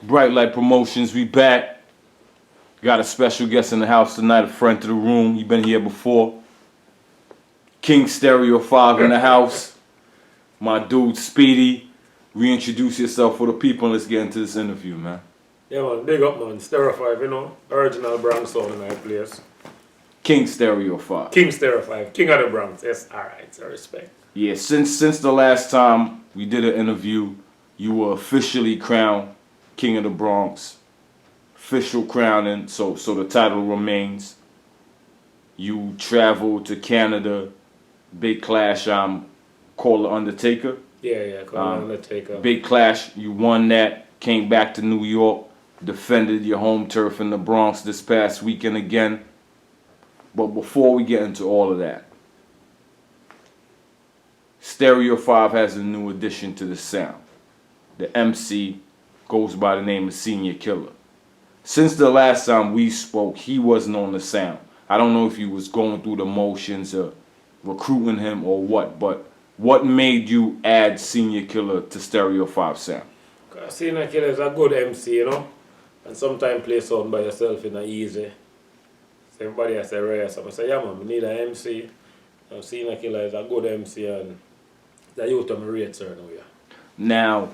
Brite Lite Promotions, we back. Got a special guest in the house tonight, a friend to the room. You've been here before. King Stereo 5 in the house. My dude Speedy. Reintroduce yourself for the people and let's get into this interview, man. Yeah, man, big up, man. Stereo 5, you know, original Bronx sound in that place. King Stereo 5. King Stereo 5, King of the Bronx. Yes, alright, so respect. Yeah, since the last time we did an interview, you were officially crowned King of the Bronx. Official crowning, so the title remains. You traveled to Canada, big clash, Call the Undertaker. Yeah, Call the Undertaker. Big clash, you won that, came back to New York, defended your home turf in the Bronx this past weekend again. But before we get into all of that, Stereo 5 has a new addition to the sound. The MC goes by the name of Senior Killer. Since the last time we spoke, he wasn't on the sound. I don't know if he was going through the motions of recruiting him or what, but what made you add Senior Killer to Stereo 5 sound? Senior Killer is a good MC, you know, and sometimes play sound by yourself in a easy. So everybody has a rare, so I say, yeah man, we need an MC. And Senior Killer is a good MC and the youth of my rate certain way. Now,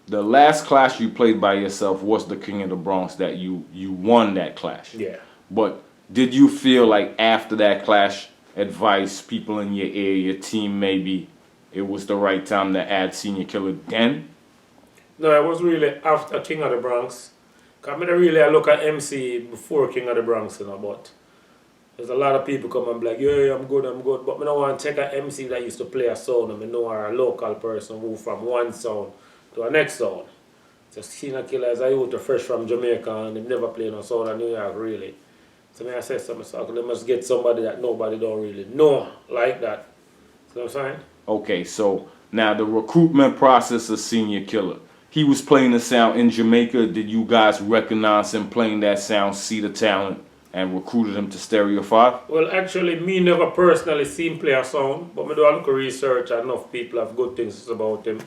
the last clash you played by yourself was the King of the Bronx that you won that clash. Yeah. But did you feel like after that clash, advice, people in your ear, your team maybe, it was the right time to add Senior Killer then? No, it was really after King of the Bronx. Because I really look at MC before King of the Bronx, you know, but there's a lot of people come and be like, yeah, I'm good, but I don't want to take an MC that used to play a sound and I know a local person move from one sound to the next sound. So Senior Killer is a youth fresh from Jamaica and they never play no sound in New York really. So I said to myself, they must get somebody that nobody don't really know like that. You know what I'm saying? Okay, so now the recruitment process of Senior Killer. He was playing the sound in Jamaica. Did you guys recognize him playing that sound, see the talent, and recruited him to Stereo 5? Well, actually, me never personally seen him play a sound, but I do a little research and enough people have good things about him.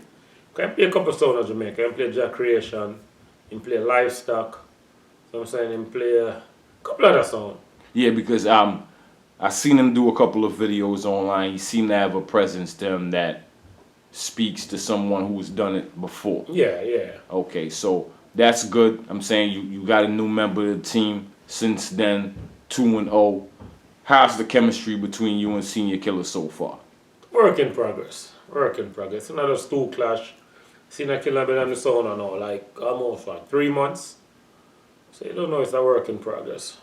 I play a couple of sounds in Jamaica. I play Jack Creation, he play Livestock, so I'm saying he play a couple other songs. Yeah, because I seen him do a couple of videos online. He seemed to have a presence to him that speaks to someone who's done it before. Yeah. Okay, so that's good. I'm saying you got a new member of the team since then, 2-0. How's the chemistry between you and Senior Killer so far? Work in progress. Another stool clash. Senior Killer been on the sound now, like almost 3 months. So you don't know, it's a work in progress.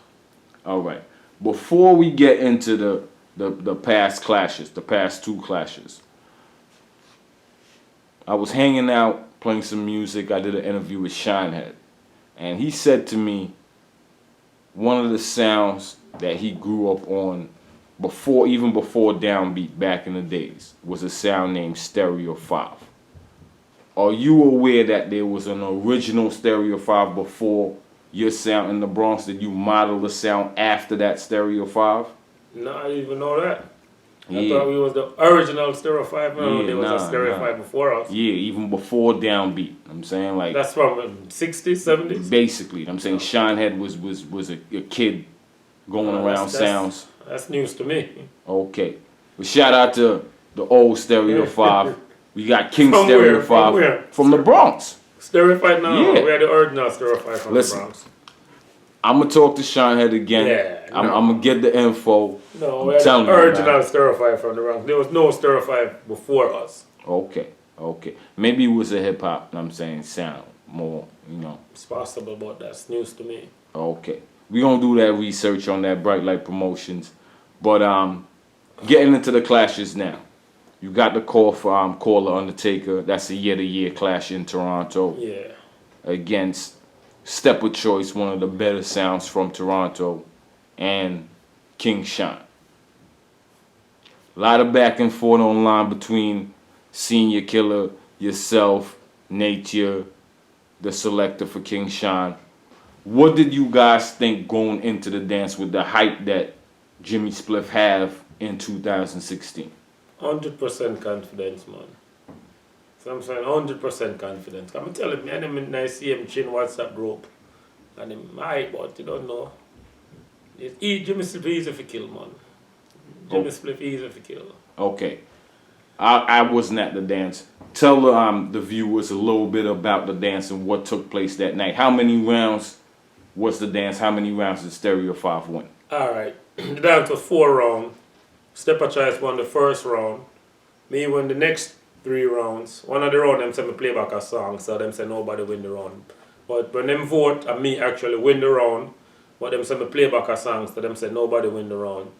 All right. Before we get into the past clashes, the past 2 clashes, I was hanging out, playing some music. I did an interview with Shinehead. And he said to me, one of the sounds that he grew up on even before Downbeat back in the days was a sound named Stereo 5. Are you aware that there was an original Stereo 5 before your sound in the Bronx? Did you model the sound after that Stereo 5? No, I didn't even know that. I thought we was the original Stereo 5. No, there was a Stereo 5 before us. Yeah, even before Downbeat. I'm saying like that's from 60s, 70s. Basically, I'm saying Shinehead was a kid going around sounds. That's news to me. Okay, but shout out to the old Stereo 5. We got King from Stereo where? 5 from the Bronx. Stereo 5 now. Yeah. We had the original Stereo 5 from the Bronx. I'm gonna talk to Shinehead again. Yeah, I'm gonna get the info. No, we had the original Stereo 5 from the Bronx. There was no Stereo 5 before us. Okay. Maybe it was a hip hop, I'm saying, sound more, you know. It's possible, but that's news to me. Okay. We gonna do that research on that Brite Lite Promotions. But getting into the clashes now. You got the call for Call the Undertaker. That's a year-to-year clash in Toronto. Yeah. Against Step of Choice, one of the better sounds from Toronto, and King Shine. A lot of back and forth online between Senior Killer, yourself, Nature, the selector for King Shine. What did you guys think going into the dance with the hype that Jimmy Spliff have in 2016? 100% confidence, man. So I'm saying 100% confidence. I'm telling me, and I see him chin WhatsApp group. And him, alright, but you don't know. Jimmy Spliff easy for kill, man. Jimmy Spliff easy for kill. Okay. I wasn't at the dance. Tell the viewers a little bit about the dance and what took place that night. How many rounds was the dance? How many rounds did Stereo 5 win? Alright. The dance was 4 rounds. Stepper Choice won the first round. Me won the next 3 rounds. One of the round them said me play back a song, so them said nobody win the round. But when them vote and me actually win the round, but them said me play back a song, so them said nobody win the round.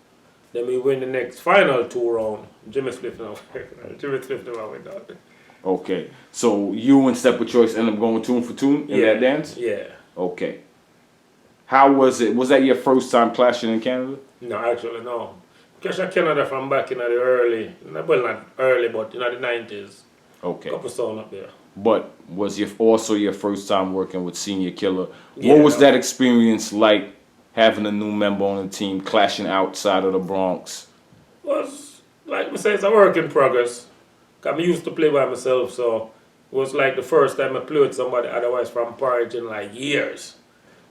Then we win the next final 2 rounds. Jimmy Spliff now. Jimmy Spliff never win that. Okay. So you and Stepper Choice end up going tune for tune in that dance? Yeah. Okay. How was it? Was that your first time clashing in Canada? No, actually no. Clash in Canada from back in the early, well not early, but in the 90s. Okay. Couple songs up there. But was also your first time working with Senior Killa? Yeah. What was that experience like, having a new member on the team, clashing outside of the Bronx? Was, like I say, it's a work in progress. Cause I used to play by myself, so it was like the first time I played with somebody otherwise from Porridge in like years.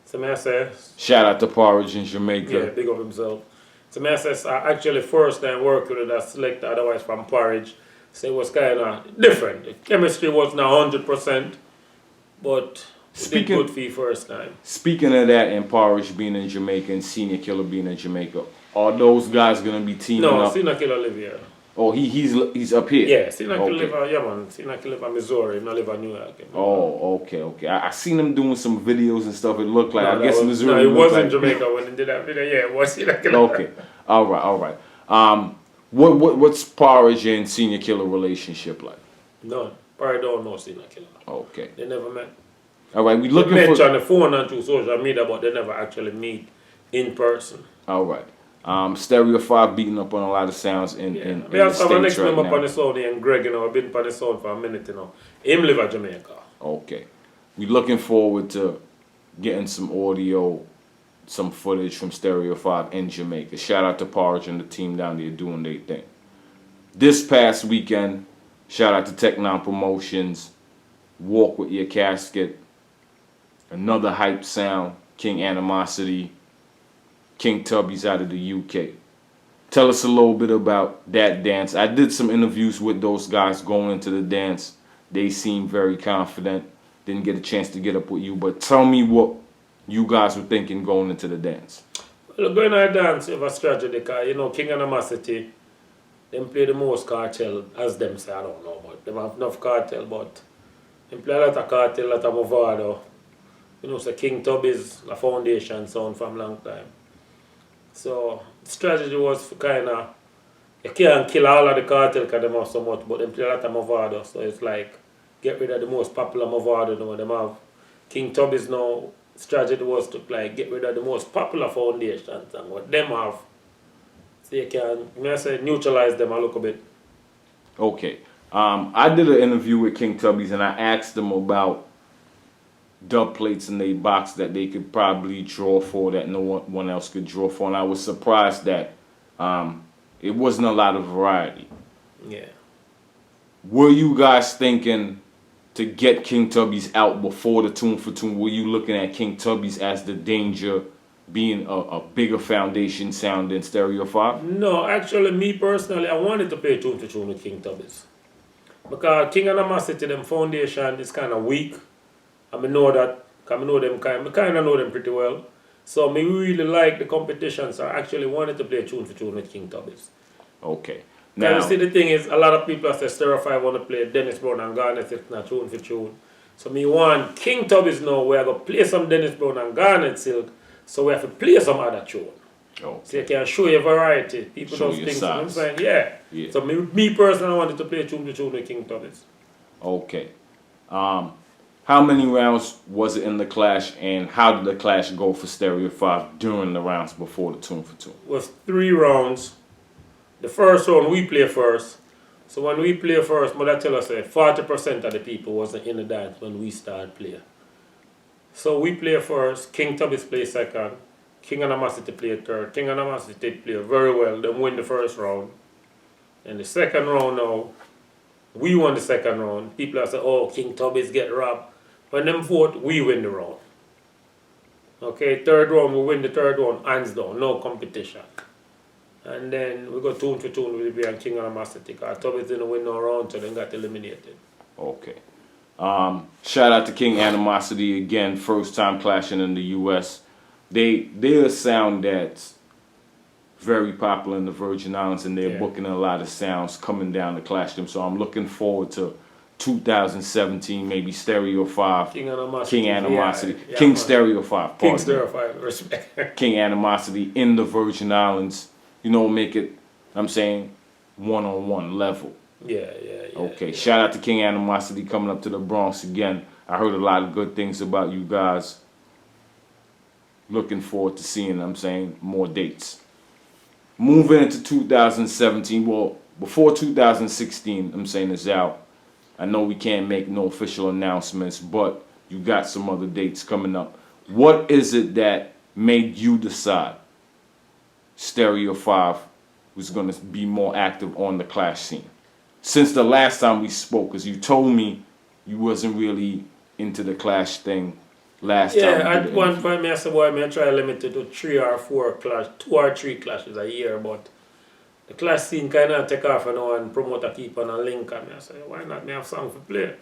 So may I say, Shout out to Porridge in Jamaica. yeah, big up himself. So may I say, I actually first time working with a selector otherwise from Porridge. So it was kind of different. The chemistry wasn't 100%, but it did good for you first time. Speaking of that, and Porridge being in Jamaica and Senior Killa being in Jamaica, are those guys gonna be teaming up? No, Senior Killa live here. Oh, he's up here. Yeah, Senior Killa live, yeah man. Senior Killa live in Missouri, not live in New York. Oh, okay. I seen them doing some videos and stuff. It looked like, I guess Missouri. No, it was in Jamaica when he did that video. Yeah, it was Senior Killa. Okay, all right. What's Porridge and Senior Killa relationship like? None. Probably don't know Senior Killa. Okay. They never met. All right, we They looking met for. on the phone and through social media, but they never actually meet in person. All right. Stereo 5 beating up on a lot of sounds in We have the some States next right member now. on the sound and Greg, you know, I've been on the sound for a minute, you know. Him live in Jamaica. Okay. We looking forward to getting some audio, some footage from Stereo 5 in Jamaica. Shout out to Porridge and the team down there doing their thing. This past weekend, shout out to Tech 9 Promotions, Walk With Your Casket, another hype sound, King Animosity, King Tubby's out of the UK. Tell us a little bit about that dance. I did some interviews with those guys going into the dance. They seemed very confident. Didn't get a chance to get up with you, but tell me what you guys were thinking going into the dance. Well, going to a dance, you have a strategy, because, you know, King Animosity, them play the most cartel, as them say, I don't know, but them have enough cartel, but them play a lot of cartel, a lot of Movado. You know, so King Tub is a foundation sound from long time. So, the strategy was for kind of, you can't kill all of the cartel because them have so much, but them play a lot of Movado, so it's like, get rid of the most popular Movado, you know, them have. King Tub is now, strategy was to like get rid of the most popular foundations and what them have. So you can, may I say, neutralize them a little bit. Okay. I did an interview with King Tubby's and I asked them about dub plates in their box that they could probably draw for that no one else could draw for, and I was surprised that it wasn't a lot of variety. Yeah. Were you guys thinking to get King Tubby's out before the tune for tune? Were you looking at King Tubby's as the danger, being a bigger foundation sound than Stereo 5? No, actually, me personally, I wanted to play tune to tune with King Tubby's. Because King Animosity, them foundation is kind of weak. I know that, because I kind of know them pretty well. So me really like the competition, so I actually wanted to play tune for tune with King Tubby's. Okay. Now, Now, you see, the thing is, a lot of people say Stereo 5 want to play Dennis Brown and Garnet, it's not tune for tune. So me want King Tubby's now, where I go play some Dennis Brown and Garnet Silk, so we have to play some other tune. okay. So you can show you variety. People Show don't your think so. I'm size. saying, yeah. So me personally wanted to play tune to tune with King Tubby's. Okay. How many rounds was it in the clash, and how did the clash go for Stereo 5 during the rounds before the tune for tune? It was 3 rounds. The first round we play first. So when we play first, Mother tell us that 40% of the people wasn't in the dance when we started playing. So we play first, King Tubby's play second, King Animosity play third. King Animosity play very well, them win the first round. And the second round now, We won the second round. People are saying, oh, King Tubby's get robbed. When them vote, we win the round. Okay, third round, we win the third round, hands down, no competition. And then we got tune for tune with the King Animosity. Because Tubby's didn't win no round, so then got eliminated. Okay. Shout out to King Animosity again, first time clashing in the US. They're a sound that's very popular in the Virgin Islands, and they're booking a lot of sounds coming down to clash them. So I'm looking forward to 2017, maybe Stereo 5. King Animosity. King Animosity. Yeah, King man. Stereo 5. King Stereo 5, respect. King Animosity in the Virgin Islands. You know, make it, I'm saying, one-on-one level. Yeah. Okay, yeah. shout out to King Animosity coming up to the Bronx again. I heard a lot of good things about you guys. Looking forward to seeing, I'm saying, more dates. Moving into 2017, well, before 2016, I'm saying, is out. I know we can't make no official announcements, but you got some other dates coming up. What is it that made you decide Stereo 5 was going to be more active on the clash scene? Since the last time we spoke, because you told me you wasn't really into the clash thing last time. Yeah, at one point I said, boy, I try to limit it to 3 or 4 clash, 2 or 3 clashes a year, but the clash scene kind of take off and promoter keep on a link, and I say, why not me have song for play?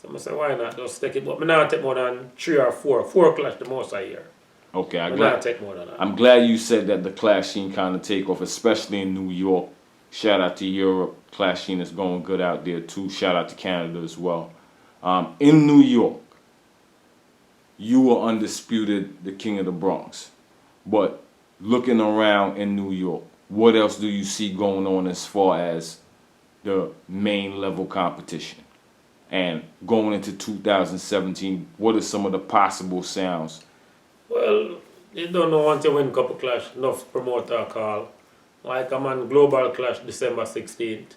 So I say, why not just take it, but I not take more than 3 or 4 clash the most a year. Okay, Take more than that. I'm glad you said that the clash scene kind of take off, especially in New York. Shout out to Europe. Clash scene is going good out there too. Shout out to Canada as well. In New York, you were undisputed the king of the Bronx. But looking around in New York, what else do you see going on as far as the main level competition? And going into 2017, what are some of the possible sounds? Well, you don't know once you win couple clash, enough promoter call. Like I'm on Global Clash December 16th.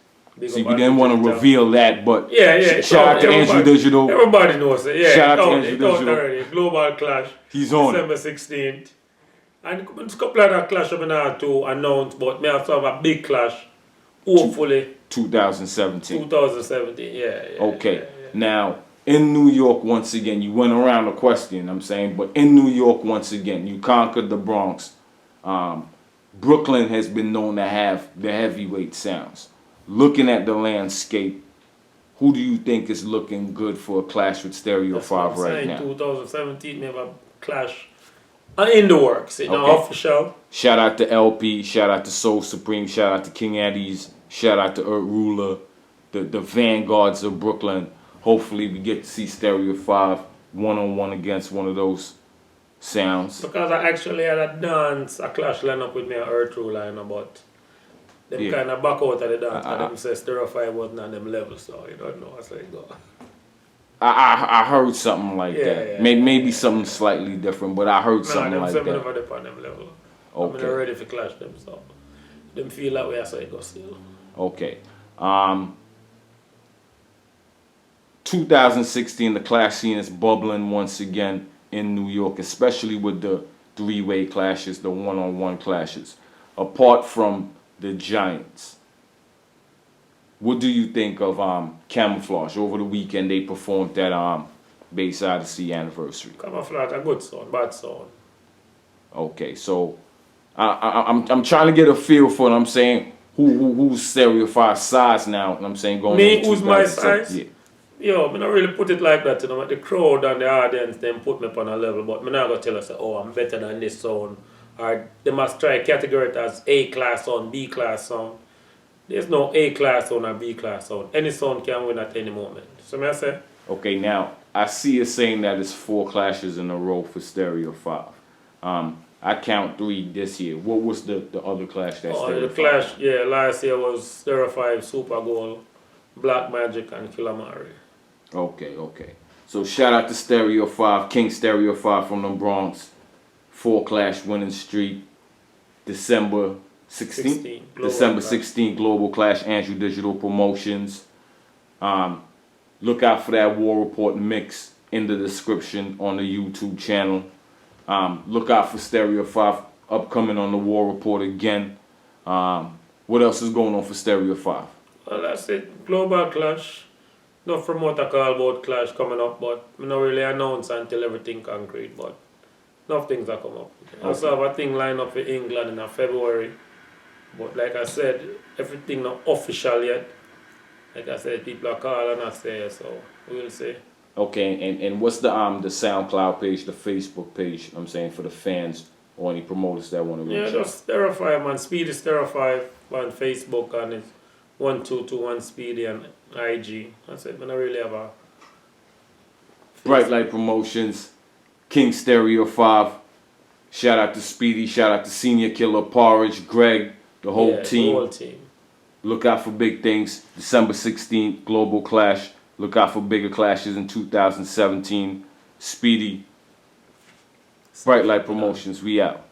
See, we didn't want to reveal that, but yeah. Shout out to Andrew Digital. Everybody knows it. Yeah, Shout out to Andrew Digital. Already. Global Clash. He's on December 16th. And a couple of that clash I'm not to announce, but may have to have a big clash. Hopefully. 2017. 2017. Yeah. Okay. Yeah. Now, in New York, once again, you went around the question, I'm saying, but in New York, once again, you conquered the Bronx. Brooklyn has been known to have the heavyweight sounds. Looking at the landscape, who do you think is looking good for a clash with Stereo 5 right now? 2017, we have a clash in the works, official. Shout out to LP, shout out to Soul Supreme, shout out to King Eddie's, shout out to Earth Ruler, the vanguards of Brooklyn. Hopefully we get to see Stereo 5 one-on-one against one of those sounds. Because I actually had a clash lineup with me at Earth Ruler, but them kind of back out of the dance, and them say Stereo 5 wasn't on them levels, so you don't know how it go. I heard something like that. Yeah, maybe something slightly different, but I heard something like that. Never on them level. Okay. I'm not ready to clash them, so them feel that way, so it goes still. Okay. 2016, the clash scene is bubbling once again in New York, especially with the three-way clashes, the one-on-one clashes. Apart from the Giants, what do you think of Camouflage? Over the weekend, they performed at Bayside Odyssey anniversary. Camouflage, a good song, bad song. Okay, so I'm trying to get a feel for it. I'm saying who's Stereo 5 size now? And I'm saying going me, who's my size? Yeah. Yo, I don't really put it like that, The crowd and the audience, them put me up on a level, but I'm not going to tell us, oh, I'm better than this sound. Or they must try to categorize it as A-class sound, B-class sound. There's no A-class sound or B-class sound. Any sound can win at any moment. So may I say? Okay, now, I see you saying that it's 4 clashes in a row for Stereo 5. I count 3 this year. What was the other clash that Stereo 5? The clash, yeah, last year was Stereo 5, Super Goal, Black Magic, and KILLA. Okay. So shout out to Stereo 5, King Stereo 5 from the Bronx. 4 clash winning streak. December 16th? December 16th, Global Clash, Andrew Digital Promotions. Look out for that War Report mix in the description on the YouTube channel. Look out for Stereo 5 upcoming on the War Report again. What else is going on for Stereo 5? Well, that's it. Global Clash. No promoter call about Clash coming up, but we not really announce until everything concrete. But enough things are come up. I also have a thing lined up for England in February. But like I said, everything not official yet. Like I said, people are calling us there, so we'll see. Okay, and what's the SoundCloud page, the Facebook page, I'm saying, for the fans or any promoters that want to reach Yeah, out? just Stereo man. Speedy Stereo on Facebook, and it's 1221 Speedy on IG. That's it. I don't really have a Brite Lite Promotions, King Stereo 5. Shout out to Speedy, shout out to Senior Killer, Porridge, Greg, the whole team. The whole team. Look out for big things. December 16th, Global Clash. Look out for bigger clashes in 2017. Speedy, Brite Lite Promotions, we out.